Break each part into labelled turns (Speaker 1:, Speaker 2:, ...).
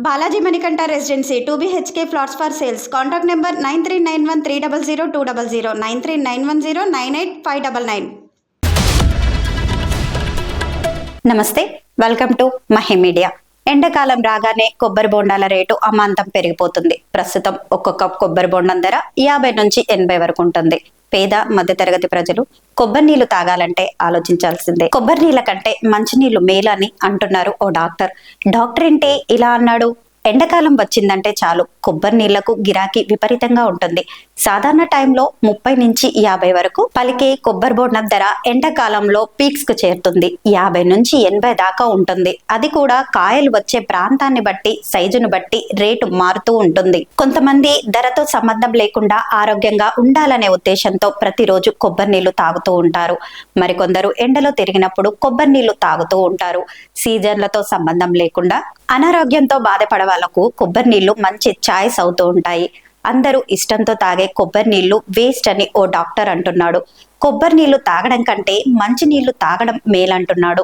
Speaker 1: Balaji Manikanta Residency, 2 BHK plots for sales. Contact number 9391300200, 93910985999. నమస్తే, welcome to Mahi media. ఎండాకాలం రాగానే కొబ్బరి బొండాల రేటు అమాంతం పెరిగిపోతుంది. ప్రస్తుతం ఒక్కొక్క కొబ్బరి బొండం ధర 50 నుంచి 80 వరకు ఉంటుంది. పేద మధ్యతరగతి ప్రజలు కొబ్బరి నీళ్లు తాగాలంటే ఆలోచించాల్సిందే. కొబ్బరి నీళ్ళ కంటే మంచినీళ్లు మేలని అంటున్నారు ఓ డాక్టర్. డాక్టర్ ఏంటి ఇలా అన్నాడు? ఎండాకాలం వచ్చిందంటే చాలు కొబ్బరి నీళ్లకు గిరాకీ విపరీతంగా ఉంటుంది. సాధారణ టైంలో 30 నుంచి 50 వరకు పలికే కొబ్బరి బొండం ధర ఎండాకాలంలో పీక్స్ కు చేరుతుంది. 50 నుంచి 80 దాకా ఉంటుంది. అది కూడా కాయలు వచ్చే ప్రాంతాన్ని బట్టి, సైజును బట్టి రేటు మారుతూ ఉంటుంది. కొంతమంది ధరతో సంబంధం లేకుండా ఆరోగ్యంగా ఉండాలనే ఉద్దేశంతో ప్రతిరోజు కొబ్బరి నీళ్లు తాగుతూ ఉంటారు. మరికొందరు ఎండలో తిరిగినప్పుడు కొబ్బరి నీళ్లు తాగుతూ ఉంటారు. సీజన్లతో సంబంధం లేకుండా అనారోగ్యంతో బాధపడే వాళ్ళకు కొబ్బరి నీళ్లు మంచి చాయిస్ అవుతూ ఉంటాయి. అందరూ ఇష్టంతో తాగే కొబ్బరి నీళ్లు వేస్ట్ అని ఓ డాక్టర్ అంటున్నాడు. కొబ్బరి నీళ్లు తాగడం కంటే మంచి నీళ్లు తాగడం మేలంటున్నాడు.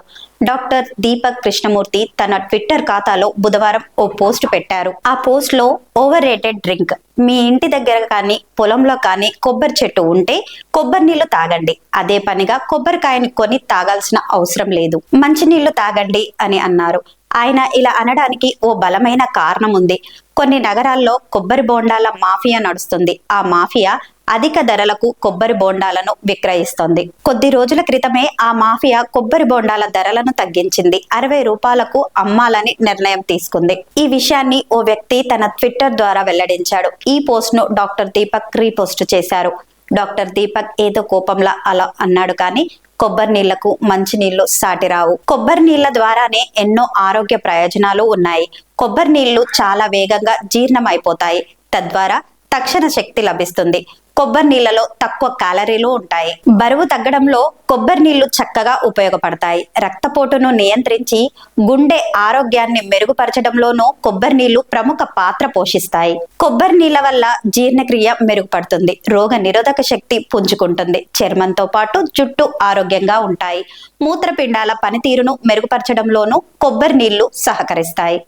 Speaker 1: డాక్టర్ దీపక్ కృష్ణమూర్తి తన ట్విట్టర్ ఖాతాలో బుధవారం ఓ పోస్ట్ పెట్టారు. ఆ పోస్ట్ లో ఓవర్ రేటెడ్ డ్రింక్, మీ ఇంటి దగ్గర కానీ పొలంలో కానీ కొబ్బరి చెట్టు ఉంటే కొబ్బరి నీళ్లు తాగండి. అదే పనిగా కొబ్బరికాయని కొని తాగాల్సిన అవసరం లేదు. మంచి నీళ్లు తాగండి అని అన్నారు. ఆయన ఇలా అనడానికి ఓ బలమైన కారణం ఉంది. కొన్ని నగరాల్లో కొబ్బరి బోండాల మాఫియా నడుస్తుంది. ఆ మాఫియా అధిక ధరలకు కొబ్బరి బోండాలను విక్రయిస్తోంది. కొద్ది రోజుల క్రితమే ఆ మాఫియా కొబ్బరి బోండాల ధరలను తగ్గించింది. 60 రూపాయలకు అమ్మాలని నిర్ణయం తీసుకుంది. ఈ విషయాన్ని ఓ వ్యక్తి తన ట్విట్టర్ ద్వారా వెల్లడించాడు. ఈ పోస్ట్ ను డాక్టర్ దీపక్ రీపోస్ట్ చేశారు. డాక్టర్ దీపక్ ఏదో కోపంలా అలా అన్నాడు కానీ కొబ్బరి నీళ్లకు మంచి నీళ్లు సాటిరావు. కొబ్బరి నీళ్ల ద్వారానే ఎన్నో ఆరోగ్య ప్రయోజనాలు ఉన్నాయి. కొబ్బరి నీళ్లు చాలా వేగంగా జీర్ణం అయిపోతాయి. తద్వారా తక్షణ శక్తి లభిస్తుంది. కొబ్బరి నీళ్లలో తక్కువ క్యాలరీలు ఉంటాయి. బరువు తగ్గడంలో కొబ్బరి నీళ్లు చక్కగా ఉపయోగపడతాయి. రక్తపోటును నియంత్రించి గుండె ఆరోగ్యాన్ని మెరుగుపరచడంలోనూ కొబ్బరి నీళ్లు ప్రముఖ పాత్ర పోషిస్తాయి. కొబ్బరి నీళ్ల వల్ల జీర్ణక్రియ మెరుగుపడుతుంది. రోగ నిరోధక శక్తి పుంజుకుంటుంది. చర్మంతో పాటు జుట్టు ఆరోగ్యంగా ఉంటాయి. మూత్రపిండాల పనితీరును మెరుగుపరచడంలోనూ కొబ్బరి నీళ్లు సహకరిస్తాయి.